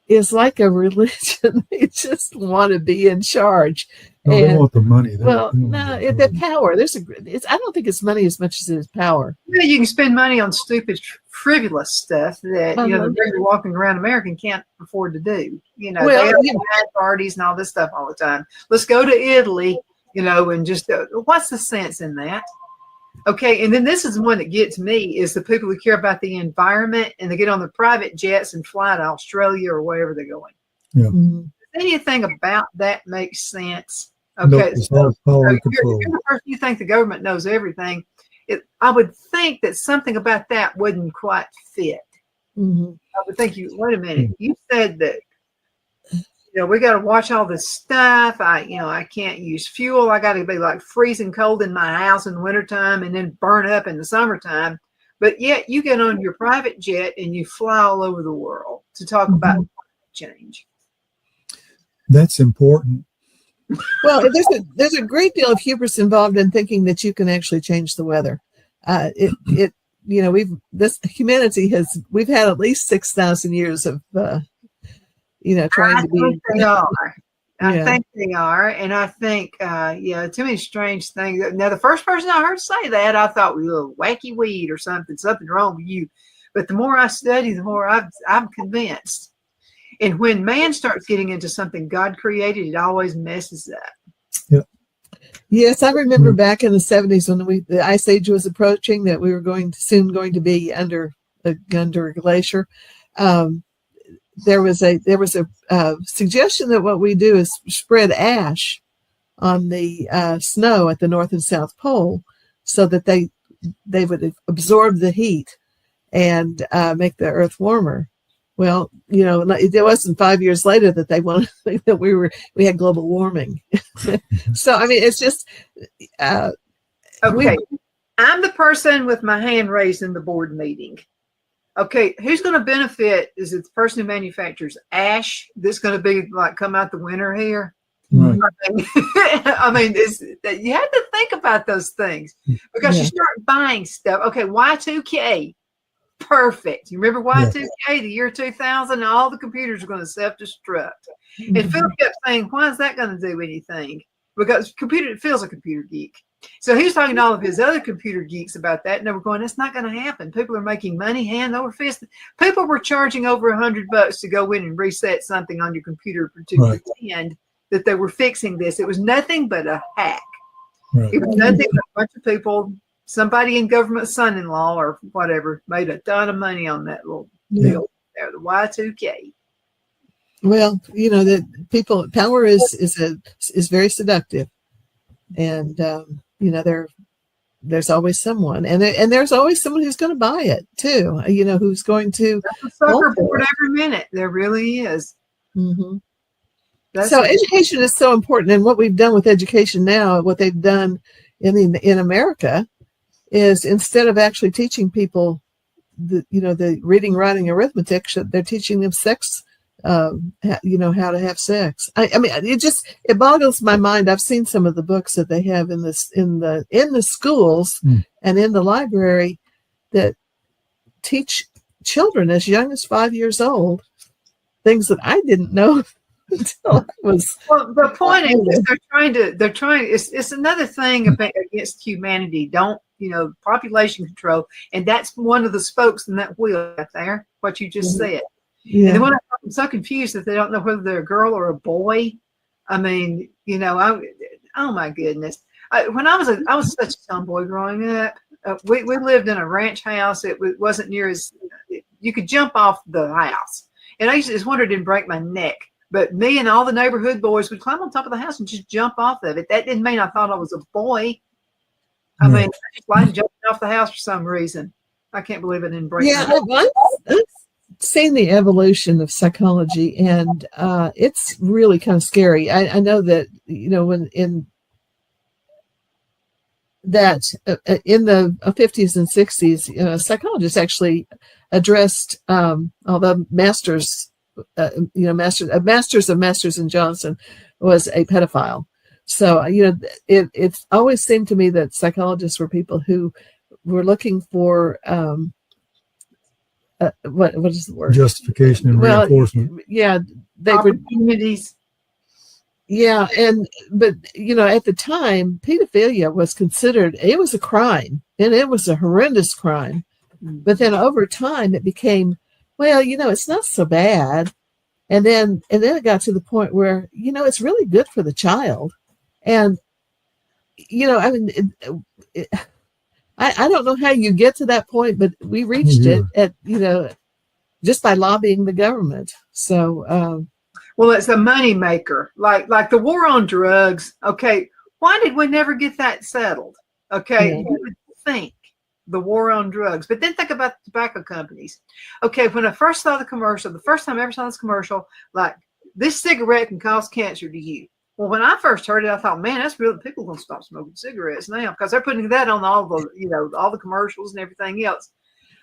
is like a religion. They just want to be in charge. No, they want the money. The power. I don't think it's money as much as it is power. Yeah, you can spend money on stupid, frivolous stuff that the regular walking around American can't afford to do. They have parties and all this stuff all the time. Let's go to Italy, and just what's the sense in that? Okay, and then this is the one that gets me is the people who care about the environment and they get on the private jets and fly to Australia or wherever they're going. Yeah. Mm-hmm. Does anything about that make sense? Okay, no, you're the person you think the government knows everything. I would think that something about that wouldn't quite fit. Mm-hmm. I would think wait a minute, you said that we got to watch all this stuff. I can't use fuel. I got to be like freezing cold in my house in the wintertime and then burn up in the summertime. But yet you get on your private jet and you fly all over the world to talk about climate change. That's important. Well, there's a great deal of hubris involved in thinking that you can actually change the weather. We've had at least 6,000 years of trying to be. I think they are, and I think too many strange things. Now, the first person I heard say that, I thought we were a wacky weed or something wrong with you. But the more I study, the more I'm convinced. And when man starts getting into something God created, it always messes up. Yeah. Yes, I remember back in the 70s when the ice age was approaching, that we were soon going to be under a glacier. There was a suggestion that what we do is spread ash on the snow at the North and South Pole so that they would absorb the heat and make the earth warmer. Well, it wasn't 5 years later that they wanted that we had global warming. So, I mean, it's just, okay. I'm the person with my hand raised in the board meeting. Okay, who's going to benefit? Is it the person who manufactures ash that's going to be like come out the winter here? Right. I mean, you have to think about those things because you start buying stuff. Okay, Y2K, perfect. You remember Y2K, the year 2000? All the computers are going to self-destruct. And Phil kept saying, why is that going to do anything? Because Phil's a computer geek. So he was talking to all of his other computer geeks about that, and they were going, "That's not going to happen. People are making money hand over fist. People were charging over $100 to go in and reset something on your computer to pretend that they were fixing this. It was nothing but a hack. Right. It was nothing but a bunch of people. Somebody in government son-in-law or whatever made a ton of money on that little deal there, the Y2K." Well, that power is very seductive, and there's always someone, and there's always someone who's going to buy it too. Who's going to sucker board every minute. There really is. Mm-hmm. So education is so important, and what we've done with education now, what they've done in America, is instead of actually teaching people the reading, writing, arithmetic, they're teaching them sex. How to have sex. I mean, it boggles my mind. I've seen some of the books that they have in the schools and in the library that teach children as young as 5 years old things that I didn't know until I was. Well, the point is they're trying. It's another thing against humanity. Don't population control, and that's one of the spokes in that wheel right there. What you just said. Yeah. And then when I'm so confused that they don't know whether they're a girl or a boy. I mean, oh my goodness. When I was such a tomboy growing up. We lived in a ranch house. It wasn't near as you could jump off the house, and I used to just wonder it didn't break my neck. But me and all the neighborhood boys would climb on top of the house and just jump off of it. That didn't mean I thought I was a boy. I mean, I just liked jumping off the house for some reason. I can't believe it didn't break my neck. I've seen the evolution of psychology, and it's really kind of scary. I know that when in the 50s and 60s, psychologists actually addressed although Masters and Johnson was a pedophile. So it's always seemed to me that psychologists were people who were looking for what is the word? Justification and reinforcement. Yeah, opportunities. Yeah, but at the time, pedophilia was considered, it was a crime, and it was a horrendous crime. But then over time, it became, it's not so bad. And then it got to the point where it's really good for the child, and I mean. I don't know how you get to that point, but we reached it at, just by lobbying the government. So, well, it's a money maker, like the war on drugs. Okay. Why did we never get that settled? Okay. You would think the war on drugs, but then think about the tobacco companies. Okay. When I first saw the commercial, the first time I ever saw this commercial, like, this cigarette can cause cancer to you. Well, when I first heard it, I thought, man, that's real. People are going to stop smoking cigarettes now because they're putting that on all the, all the commercials and everything else.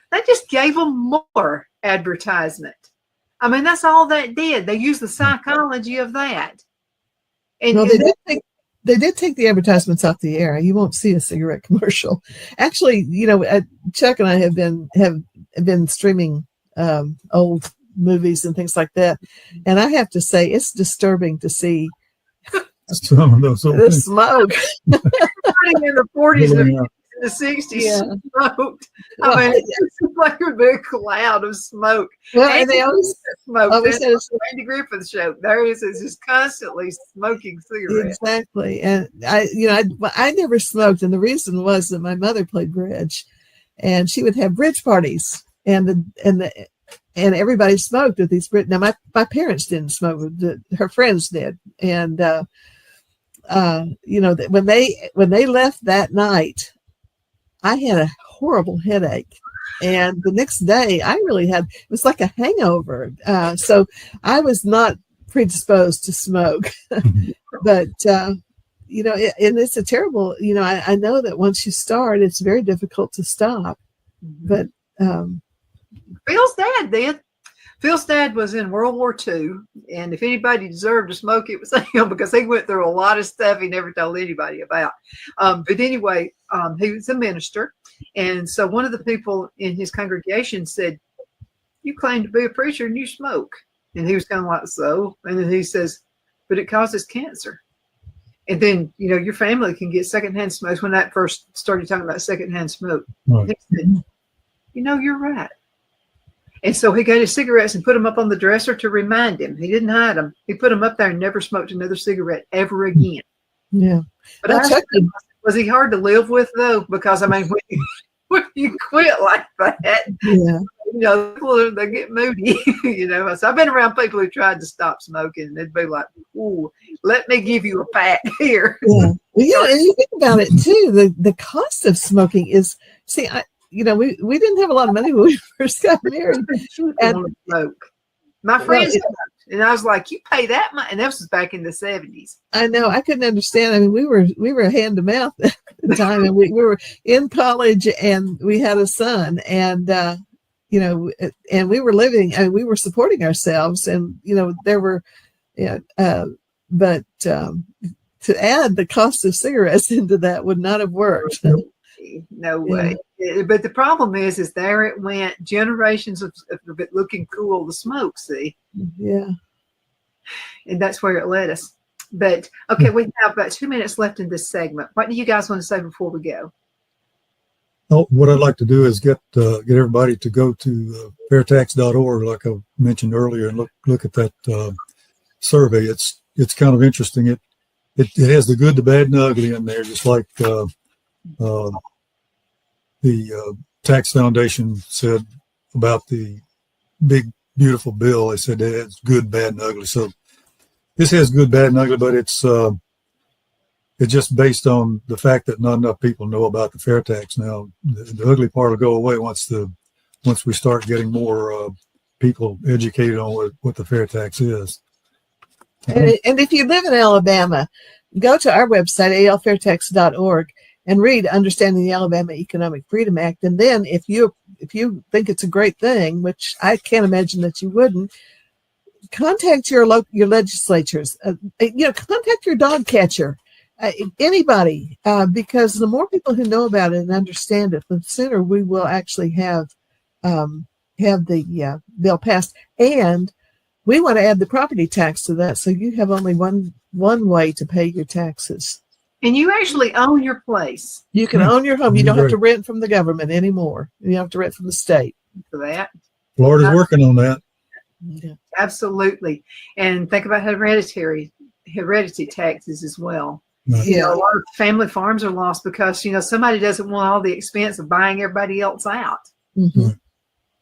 That just gave them more advertisement. I mean, that's all that did. They used the psychology of that. And they did take the advertisements off the air. You won't see a cigarette commercial. Actually, Chuck and I have been streaming old movies and things like that, and I have to say it's disturbing to see. Some of those the smoke. Everybody in the 40s and the 60s smoked. I mean, it's like a big cloud of smoke. Well, and they always smoke. Andy Griffith show. There is just constantly smoking cigarettes. Exactly. And I never smoked, and the reason was that my mother played bridge, and she would have bridge parties, and everybody smoked at these bridge. Now my parents didn't smoke; her friends did, and when they left that night, I had a horrible headache. And the next day I really it was like a hangover. So I was not predisposed to smoke, but, you know, and it's a terrible, you know, I know that once you start, it's very difficult to stop, but, Phil's dad did. Phil's dad was in World War II, and if anybody deserved to smoke, it was him, because he went through a lot of stuff he never told anybody about. But anyway, he was a minister, and so one of the people in his congregation said, "You claim to be a preacher and you smoke." And he was kind of like, "So?" And then he says, "But it causes cancer. And then, you know, your family can get secondhand smokes." When that first started talking about secondhand smoke, Right. he said, "You know, you're right." And so he got his cigarettes and put them up on the dresser to remind him. He didn't hide them. He put them up there and never smoked another cigarette ever again. yeah. But I asked him, was he hard to live with, though? Because, I mean, when you quit like that, Yeah. you know, people, they get moody, you know. So I've been around people who tried to stop smoking, and they'd be like, "Ooh, let me give you a pat here." Yeah. Well, yeah, and you think about it too. The cost of smoking is, see, you know, we didn't have a lot of money when we first got married. And smoke. My friends smoked, and I was like, "You pay that much?" And this was back in the 70s. I know, I couldn't understand. I mean, we were hand to mouth at the time, and we were in college, and we had a son, and you know, and we were living, and we were supporting ourselves, and you know, there were, yeah, but to add the cost of cigarettes into that would not have worked. No way. Yeah. But the problem is there it went, generations of it looking cool to smoke, see? Yeah. And that's where it led us. But, okay, we have about 2 minutes left in this segment. What do you guys want to say before we go? Oh, what I'd like to do is get everybody to go to fairtax.org, like I mentioned earlier, and look at that survey. It's kind of interesting. It has the good, the bad, and the ugly in there, just like the Tax Foundation said about the big, beautiful bill. They said it's good, bad, and ugly. So this has good, bad, and ugly, but it's just based on the fact that not enough people know about the fair tax. Now, the ugly part will go away once we start getting more people educated on what the fair tax is. And if you live in Alabama, go to our website, alfairtax.org, and read Understanding the Alabama Economic Freedom Act. And then if you think it's a great thing, which I can't imagine that you wouldn't, contact your legislatures. Contact your dog catcher. Anybody, because the more people who know about it and understand it, the sooner we will actually have the bill passed. And we want to add the property tax to that, so you have only one way to pay your taxes. And you actually own your place. You can own your home. You don't have to rent from the government anymore. You don't have to rent from the state. For that, Florida's working on that. Yeah. Absolutely. And think about heredity taxes as well. Right. You know, a lot of family farms are lost because, you know, somebody doesn't want all the expense of buying everybody else out. Mm-hmm.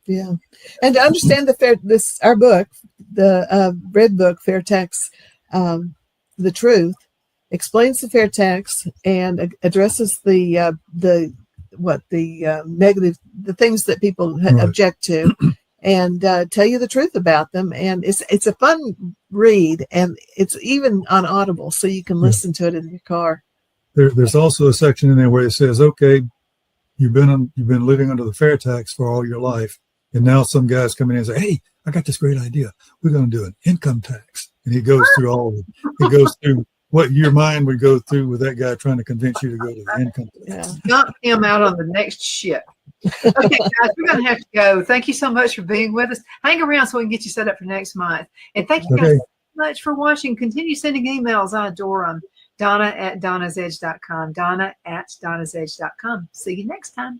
Yeah. And to understand our book, the red book, Fair Tax, The Truth, explains the fair tax and addresses the negative, the things that people object to, and tell you the truth about them. And it's a fun read, and it's even on Audible, so you can listen to it in your car. There's also a section in there where it says, okay, you've been living under the fair tax for all your life, and now some guys come in and say, hey, I got this great idea. We're going to do an income tax. And he goes through all of it. He goes through what your mind would go through with that guy trying to convince you to go to the income tax. Knock him out on the next ship. Okay, guys, we're going to have to go. Thank you so much for being with us. Hang around so we can get you set up for next month. And thank you guys so much for watching. Continue sending emails. I adore them. Donna@donnasedge.com. Donna@donnasedge.com. See you next time.